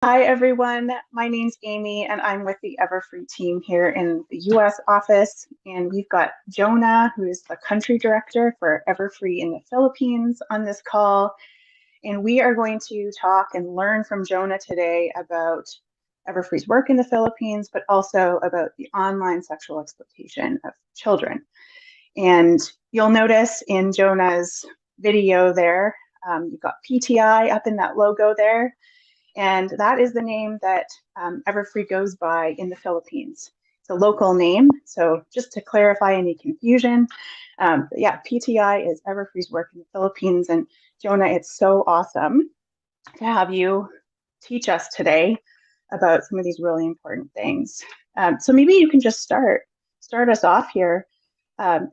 Hi, everyone. My name's Amy, and I'm with the EverFree team here in the US office. And we've got Jonna, who is the country director for EverFree in the Philippines, on this call. And we are going to talk and learn from Jonna today about EverFree's work in the Philippines, but also about the online sexual exploitation of children. And you'll notice in Jonna's video there, you've got PTI up in that logo there. And that is the name that EverFree goes by in the Philippines. It's a local name. So just to clarify any confusion, yeah, PTI is EverFree's work in the Philippines. And Jonna, it's so awesome to have you teach us today about some of these really important things. So maybe you can just start us off here,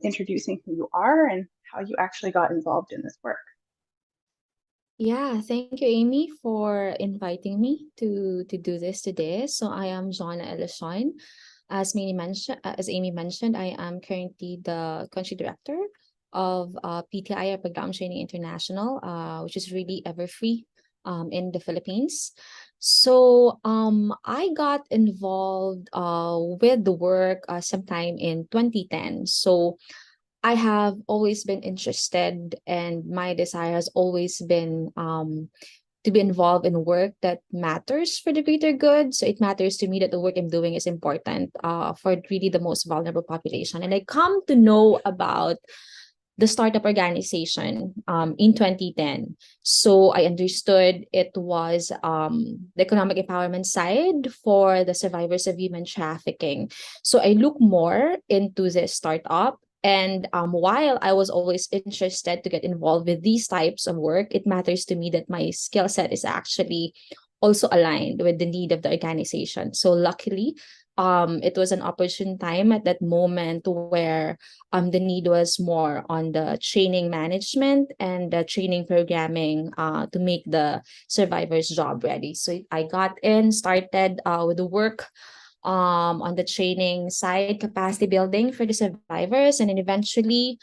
introducing who you are and how you actually got involved in this work. Yeah, thank you, Amy, for inviting me to do this today. So I am Jonna Eleccion. As Amy mentioned, I am currently the country director of PTI, Program Training International, which is really EverFree in the Philippines. So I got involved with the work sometime in 2010. So I have always been interested, and my desire has always been to be involved in work that matters for the greater good. So it matters to me that the work I'm doing is important for really the most vulnerable population. And I come to know about the startup organization in 2010. So I understood it was the economic empowerment side for the survivors of human trafficking. So I look more into this startup. And while I was always interested to get involved with these types of work, it matters to me that my skill set is actually also aligned with the need of the organization. So luckily, it was an opportune time at that moment where the need was more on the training management and the training programming to make the survivors job ready. So I got in, started with the work on the training side, capacity building for the survivors, and then eventually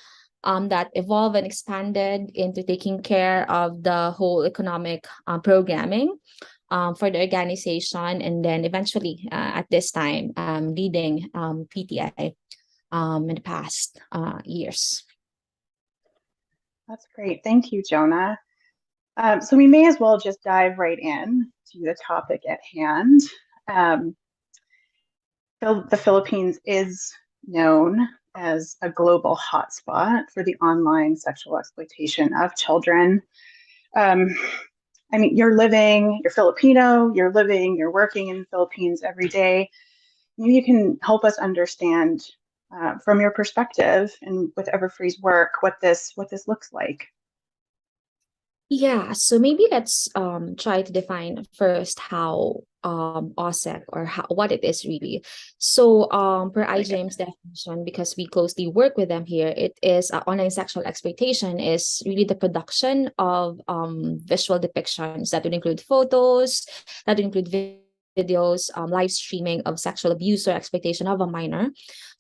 that evolved and expanded into taking care of the whole economic programming for the organization, and then eventually at this time leading PTI in the past years. That's great. Thank you, Jonna. So we may as well just dive right in to the topic at hand. Um, the Philippines is known as a global hotspot for the online sexual exploitation of children. Um, I mean, you're Filipino, you're working in the Philippines every day. Maybe you can help us understand from your perspective and with EverFree's work what this looks like. Yeah, so maybe let's try to define first how OSEC or how, what it is really. So per Like it. IJM's definition, because we closely work with them here, it is online sexual exploitation is really the production of visual depictions that would include photos, that would include videos, live streaming of sexual abuse or exploitation of a minor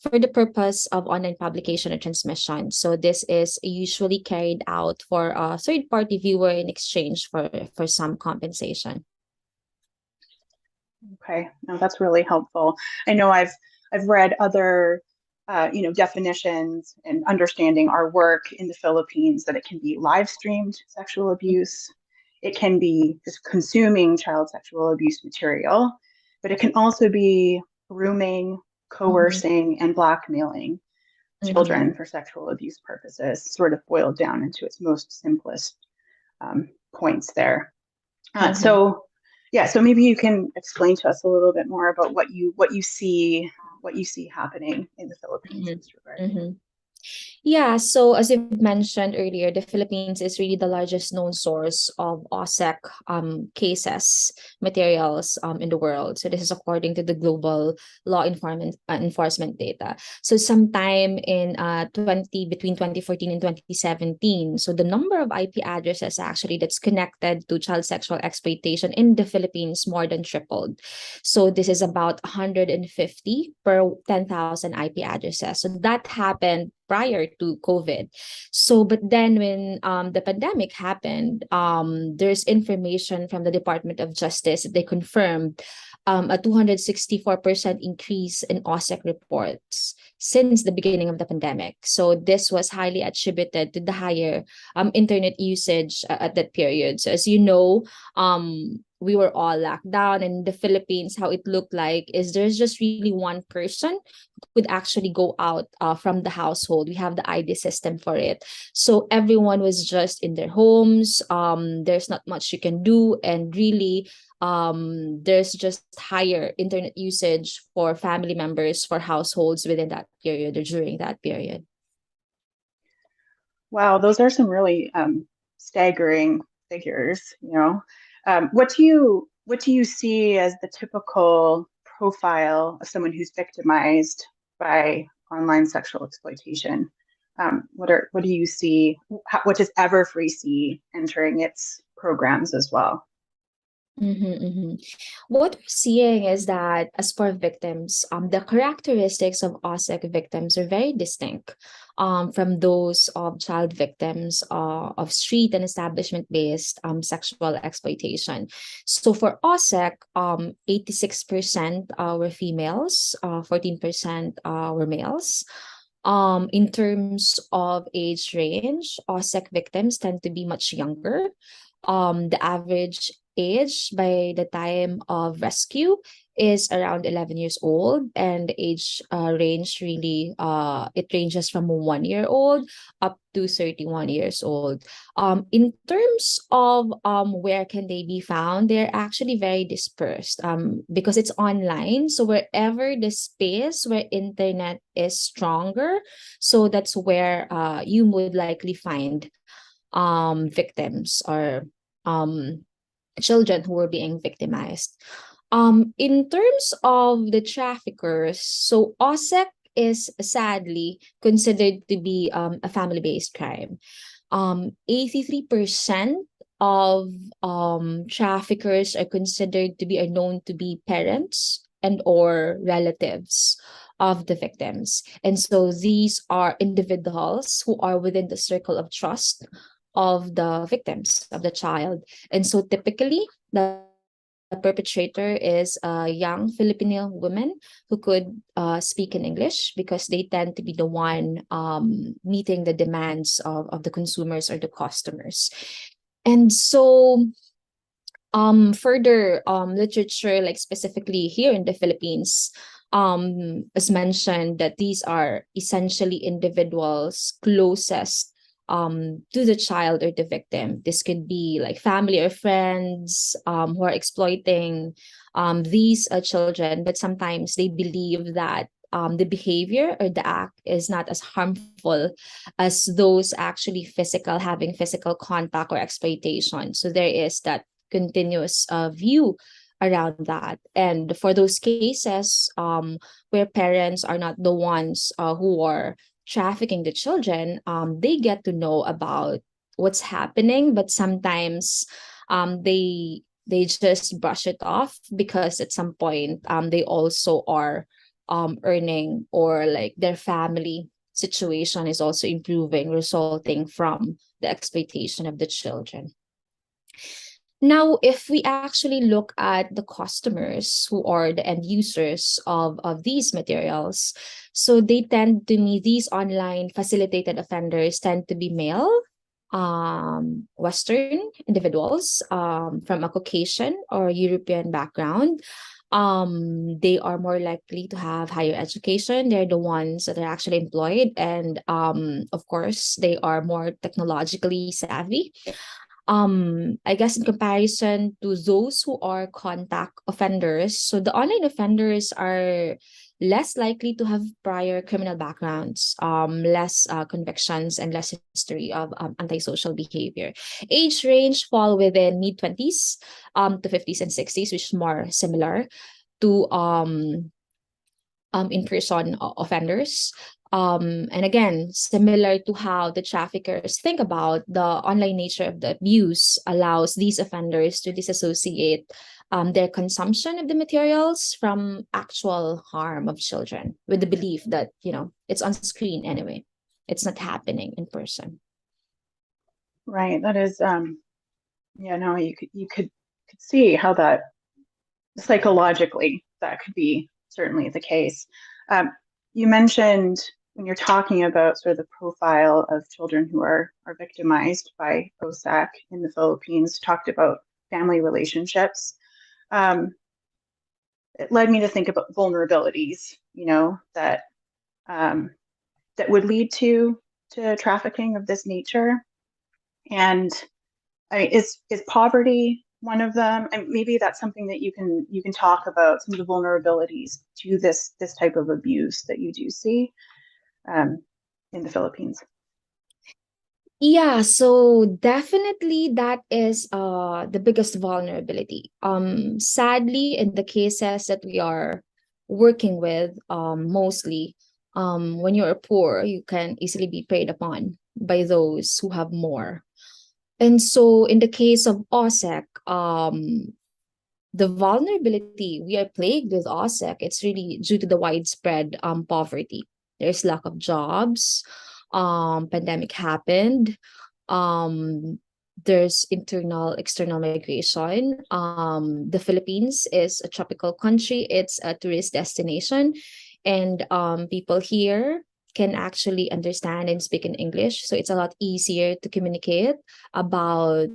for the purpose of online publication or transmission. So this is usually carried out for a third-party viewer in exchange for some compensation. Okay, no, that's really helpful. I know I've read other definitions and understanding our work in the Philippines that it can be live streamed sexual abuse, it can be just consuming child sexual abuse material, but it can also be grooming, Mhm, coercing, and blackmailing mhm, children for sexual abuse purposes, sort of boiled down into its most simplest points there. Uh, mhm, so yeah, so maybe you can explain to us a little bit more about what you see happening in the Philippines in mhm, this regard. mhm. Yeah, so as you mentioned earlier, the Philippines is really the largest known source of OSEC cases, materials in the world. So this is according to the global law enforcement data. So sometime in 20 between 2014 and 2017, so the number of IP addresses actually that's connected to child sexual exploitation in the Philippines more than tripled. So this is about 150 per 10,000 IP addresses. So that happened prior to COVID. So, but then when the pandemic happened, there's information from the Department of Justice that they confirmed a 264% increase in OSEC reports since the beginning of the pandemic. So this was highly attributed to the higher internet usage at that period. So as you know, we were all locked down in the Philippines. How it looked like is there's just really one person who could actually go out from the household. We have the ID system for it. So everyone was just in their homes. There's not much you can do, and really there's just higher internet usage for family members, for households within that period or during that period. Wow, those are some really staggering figures, you know. What do you see as the typical profile of someone who's victimized by online sexual exploitation? What do you see? What does EverFree see entering its programs as well? What we're seeing is that as for victims, the characteristics of OSEC victims are very distinct from those of child victims of street and establishment-based sexual exploitation. So for OSEC, 86% were females, 14% were males. In terms of age range, OSEC victims tend to be much younger. The average age by the time of rescue is around 11 years old, and the age range really it ranges from 1 year old up to 31 years old. In terms of where can they be found, they're actually very dispersed because it's online. So wherever the space where internet is stronger, so that's where you would likely find victims or children who were being victimized. In terms of the traffickers, so OSEC is sadly considered to be a family-based crime. 83% of traffickers are considered to be are known to be parents and or relatives of the victims. And so these are individuals who are within the circle of trust of the victims, of the child. And so typically, the perpetrator is a young Filipino woman who could speak in English because they tend to be the one meeting the demands of the consumers or the customers. And so further literature, like specifically here in the Philippines, as mentioned, that these are essentially individuals closest to the child or the victim. This could be like family or friends who are exploiting these children, but sometimes they believe that the behavior or the act is not as harmful as those actually having physical contact or exploitation. So there is that continuous view around that. And for those cases where parents are not the ones who are trafficking the children, they get to know about what's happening, but sometimes they just brush it off because at some point they also are earning, or like their family situation is also improving, resulting from the exploitation of the children. Now, if we actually look at the customers who are the end users of these materials, so they tend to me, these online facilitated offenders tend to be male, Western individuals from a Caucasian or European background. They are more likely to have higher education. They're the ones that are actually employed, and of course, they are more technologically savvy. I guess in comparison to those who are contact offenders, so the online offenders are less likely to have prior criminal backgrounds, less convictions, and less history of antisocial behavior. Age range fall within mid-20s to 50s and 60s, which is more similar to in-person offenders. And again, similar to how the traffickers think about the online nature of the abuse allows these offenders to disassociate their consumption of the materials from actual harm of children, with the belief that, it's on screen anyway. it's not happening in person. Right. That is, yeah, no, you could see how that psychologically that could be certainly the case. Um, you mentioned when you're talking about sort of the profile of children who are victimized by OSAC in the Philippines, talked about family relationships. Um, it led me to think about vulnerabilities, that um, that would lead to trafficking of this nature. And I mean, is poverty one of them? And maybe that's something that you can talk about some of the vulnerabilities to this type of abuse that you do see um, in the Philippines. Yeah, so definitely that is the biggest vulnerability. Sadly, in the cases that we are working with, mostly, when you're poor, you can easily be preyed upon by those who have more. And so in the case of OSEC, the vulnerability we are plagued with OSEC, it's really due to the widespread poverty. There's lack of jobs, pandemic happened, um, there's internal, external migration. The Philippines is a tropical country, it's a tourist destination, and people here can actually understand and speak in English. So it's a lot easier to communicate about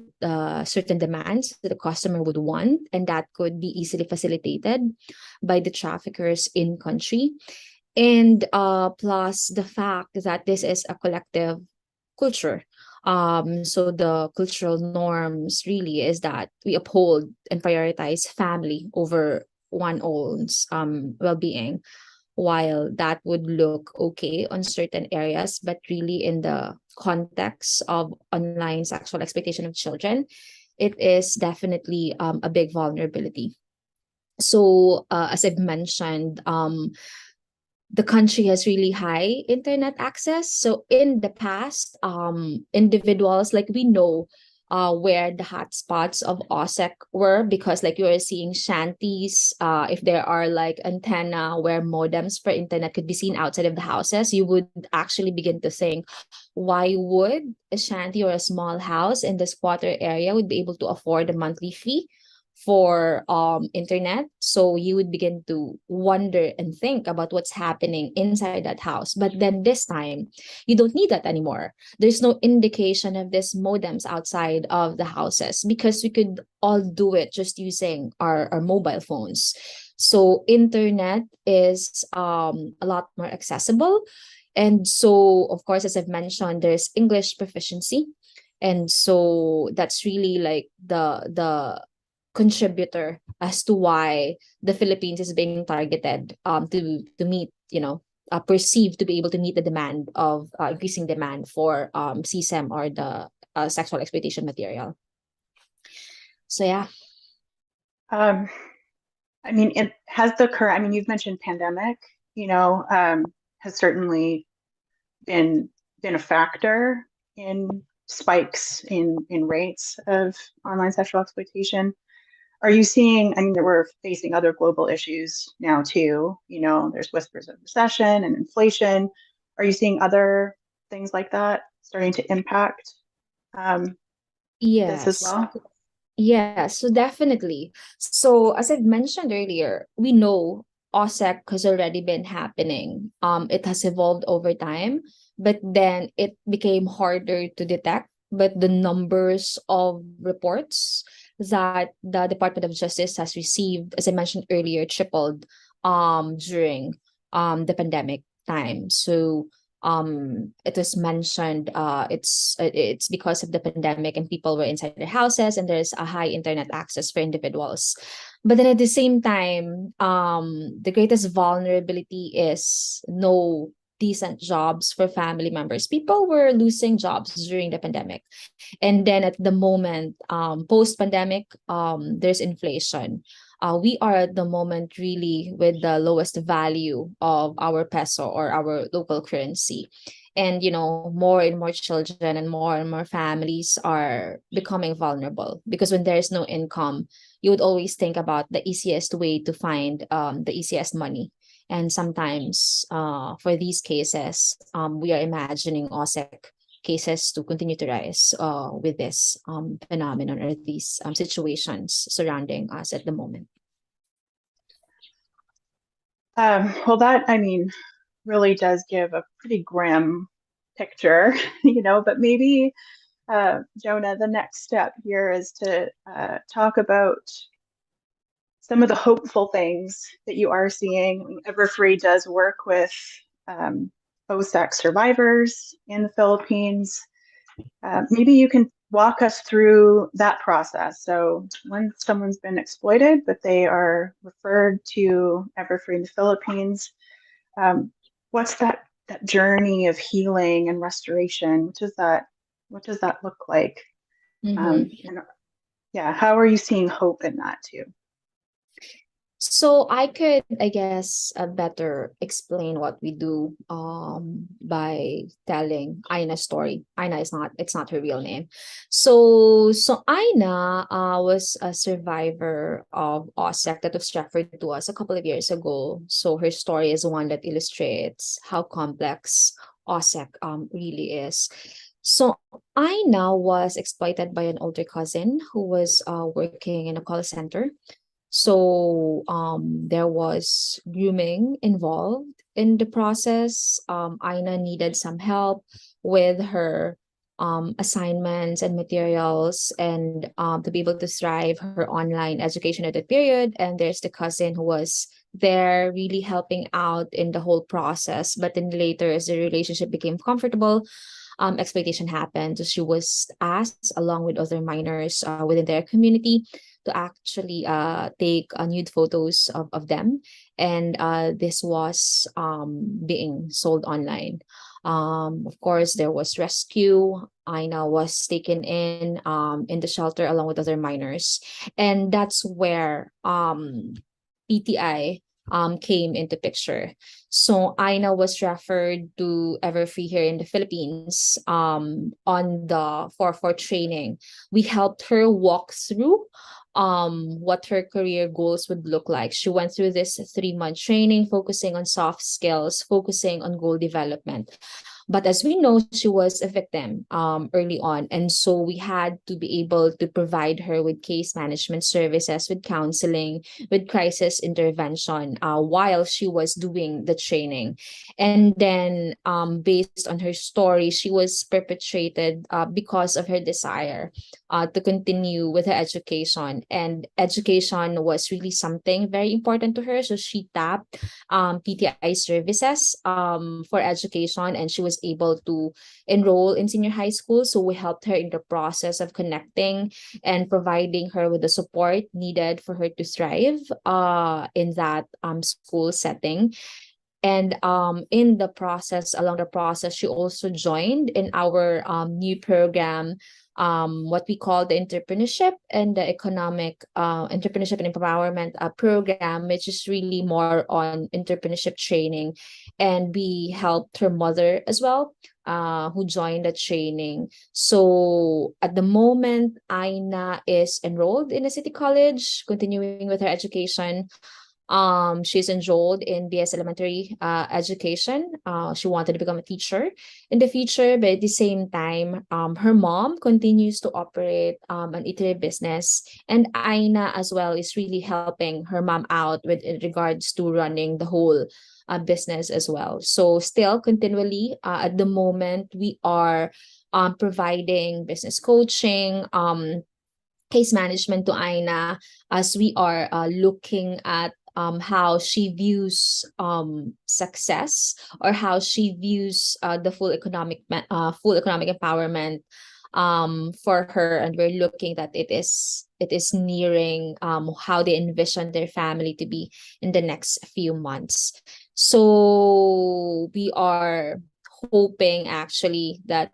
certain demands that the customer would want, and that could be easily facilitated by the traffickers in country. And plus the fact that this is a collective culture. So the cultural norms really is that we uphold and prioritize family over one own's well-being. While that would look okay on certain areas, but really in the context of online sexual exploitation of children, it is definitely a big vulnerability. So, as I've mentioned, the country has really high internet access. So in the past, individuals, like, we know where the hotspots of OSEC were, because like you are seeing shanties, if there are like antenna where modems for internet could be seen outside of the houses, you would actually begin to think, why would a shanty or a small house in the squatter area would be able to afford a monthly fee for internet? So you would begin to wonder and think about what's happening inside that house. But then this time, you don't need that anymore. There's no indication of this modems outside of the houses, because we could all do it just using our mobile phones. So internet is a lot more accessible. And so, of course, as I've mentioned, there's English proficiency. And so that's really like the contributor as to why the Philippines is being targeted to meet, perceived to be able to meet the demand of increasing demand for CSEM, or the sexual exploitation material. So yeah. Um, I mean, it has the current. I mean, you've mentioned pandemic. Has certainly been a factor in spikes in rates of online sexual exploitation. Are you seeing, I mean, that we're facing other global issues now too, there's whispers of recession and inflation. Are you seeing other things like that starting to impact this as Yes. well? Yeah, so definitely. So as I've mentioned earlier, we know OSEC has already been happening. It has evolved over time, but then it became harder to detect. But the numbers of reports that the Department of Justice has received, as I mentioned earlier, tripled during the pandemic time. So it was mentioned, it's because of the pandemic and people were inside their houses and there's a high internet access for individuals. But then at the same time, the greatest vulnerability is no decent jobs for family members. People were losing jobs during the pandemic, and then at the moment, post pandemic, there's inflation. We are at the moment really with the lowest value of our peso, or our local currency. And more and more children and more families are becoming vulnerable, because when there's no income, you would always think about the easiest way to find the easiest money. And sometimes for these cases, we are imagining OSEC cases to continue to rise with this phenomenon or these situations surrounding us at the moment. Well, that, I mean, really does give a pretty grim picture, but maybe, Jonna, the next step here is to talk about some of the hopeful things that you are seeing. EverFree does work with OSAC survivors in the Philippines. Maybe you can walk us through that process. So when someone's been exploited, but they are referred to EverFree in the Philippines, what's that journey of healing and restoration? What does that look like? Mm-hmm. And yeah, how are you seeing hope in that too? So I could, I guess, better explain what we do by telling Aina's story. Aina is not, it's not her real name. So Aina was a survivor of OSEC that was referred to us a couple of years ago. So her story is one that illustrates how complex OSEC really is. So Aina was exploited by an older cousin who was working in a call center. So there was grooming involved in the process. Aina needed some help with her assignments and materials and to be able to thrive her online education at that period. And there's the cousin who was there really helping out in the whole process. But then later, as the relationship became comfortable, exploitation happened. So she was asked, along with other minors within their community, to actually take nude photos of them. And this was being sold online. Of course, there was rescue. Aina was taken in the shelter along with other minors. And that's where PTI came into picture. So Aina was referred to EverFree here in the Philippines on the for training. We helped her walk through what her career goals would look like. She went through this 3-month training, focusing on soft skills, focusing on goal development. But as we know, she was a victim early on. And so we had to be able to provide her with case management services, with counseling, with crisis intervention while she was doing the training. And then, based on her story, she was perpetrated because of her desire to continue with her education. And education was really something very important to her. So she tapped PTI services for education, and she was able to enroll in senior high school. So we helped her in the process of connecting and providing her with the support needed for her to thrive in that school setting. And along the process, she also joined in our new program, what we call the entrepreneurship and the economic entrepreneurship and empowerment program, which is really more on entrepreneurship training. And we helped her mother as well, who joined the training. So at the moment, Aina is enrolled in a city college, continuing with her education. She's enrolled in BS Elementary education. She wanted to become a teacher in the future, but at the same time, her mom continues to operate an eatery business, and Aina as well is really helping her mom out with in regards to running the whole business as well. So still continually at the moment, we are providing business coaching, case management to Aina, as we are looking at how she views success, or how she views the full economic empowerment for her. And we're looking that it is nearing how they envision their family to be in the next few months. So we are hoping actually that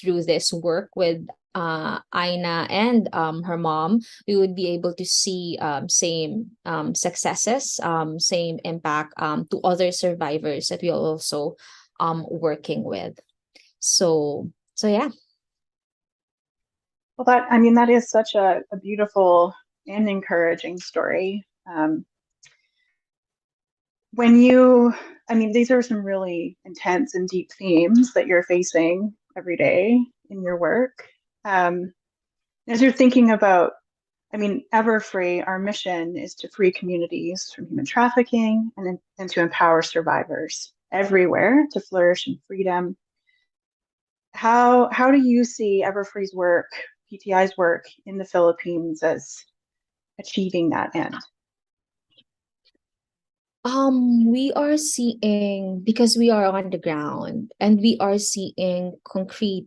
through this work with Aina and her mom, we would be able to see same successes, same impact to other survivors that we are also working with. So yeah. Well, that is such a beautiful and encouraging story. when you, I mean, these are some really intense and deep themes that you're facing every day in your work. Um, as you're thinking about, I mean, EverFree, our mission is to free communities from human trafficking and to empower survivors everywhere to flourish in freedom. How do you see EverFree's work, PTI's work in the Philippines as achieving that end? We are seeing, because we are on the ground and we are seeing concrete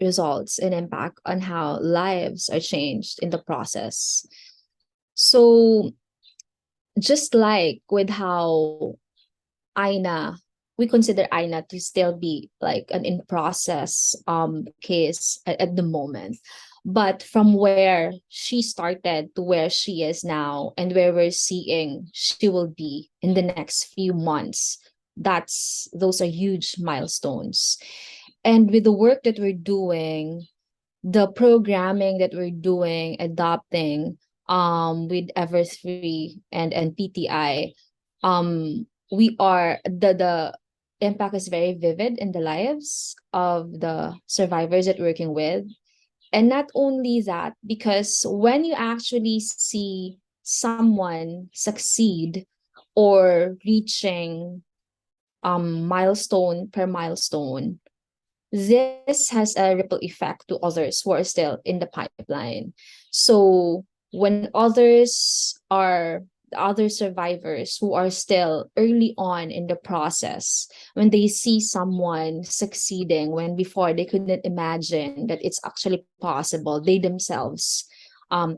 results and impact on how lives are changed in the process. So just like with how Aina, we consider Aina to still be like an in process case at the moment. But from where she started to where she is now and where we're seeing she will be in the next few months, those are huge milestones. And with the work that we're doing, the programming that we're doing, adopting with EverFree and PTI, we are the impact is very vivid in the lives of the survivors that we're working with. And not only that, because when you actually see someone succeed or reaching milestone per milestone, this has a ripple effect to others who are still in the pipeline. So when the other survivors who are still early on in the process, when they see someone succeeding when before they couldn't imagine that it's actually possible, they themselves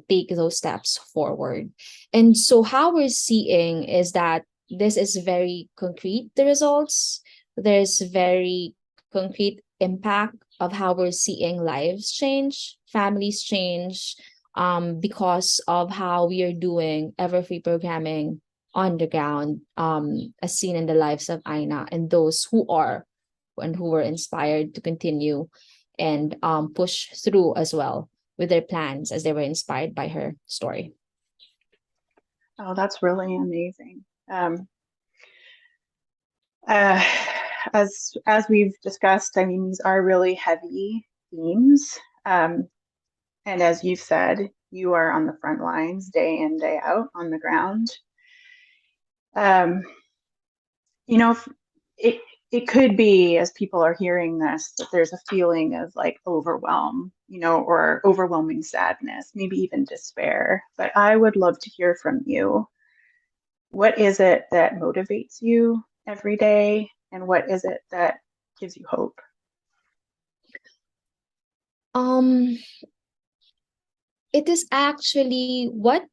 take those steps forward. And so how we're seeing is that this is very concrete, the results. There's very concrete impact of how we're seeing lives change, families change, because of how we are doing EverFree programming on the ground, as seen in the lives of Aina and those who are and who were inspired to continue and push through as well with their plans as they were inspired by her story. Oh, that's really amazing. Uh, as we've discussed, I mean, these are really heavy themes. And as you've said, you are on the front lines day in, day out on the ground. Um, you know, it it could be as people are hearing this that there's a feeling of like overwhelm, or overwhelming sadness, maybe even despair. But I would love to hear from you. What is it that motivates you every day, and what is it that gives you hope? Um, it is actually what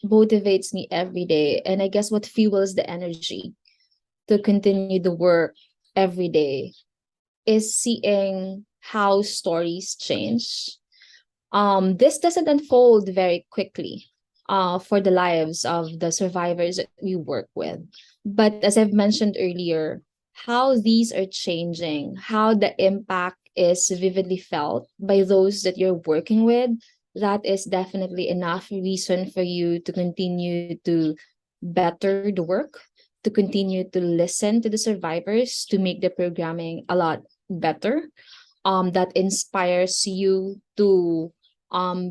motivates me every day, and I guess what fuels the energy to continue the work every day is seeing how stories change. This doesn't unfold very quickly for the lives of the survivors that we work with. But as I've mentioned earlier, how these are changing, how the impact is vividly felt by those that you're working with, that is definitely enough reason for you to continue to better the work, to continue to listen to the survivors, to make the programming a lot better. That inspires you to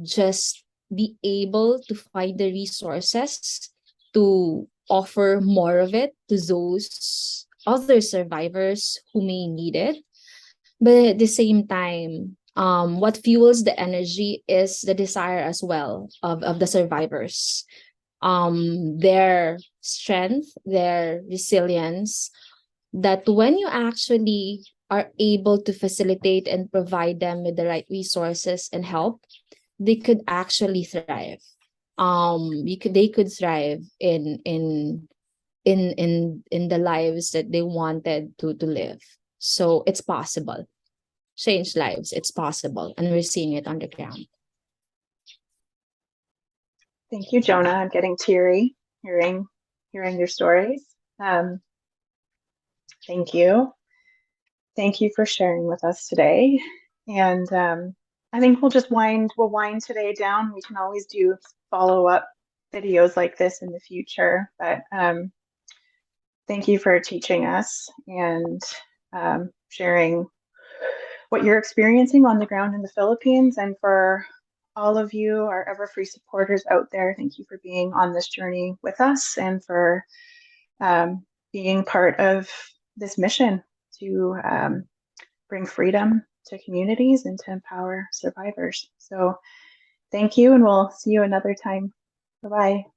just be able to find the resources to offer more of it to those other survivors who may need it. But at the same time, what fuels the energy is the desire as well of the survivors, their strength, their resilience, that when you actually are able to facilitate and provide them with the right resources and help, they could actually thrive. They could thrive in the lives that they wanted to live. So it's possible. Change lives, it's possible. And we're seeing it on the ground. Thank you, Jonah. I'm getting teary hearing your stories. Thank you. Thank you for sharing with us today. And I think we'll wind today down. We can always do follow-up videos like this in the future. But Thank you for teaching us and sharing what you're experiencing on the ground in the Philippines. And for all of you, our EverFree supporters out there, thank you for being on this journey with us and for being part of this mission to bring freedom to communities and to empower survivors. So thank you, and we'll see you another time. Bye-bye.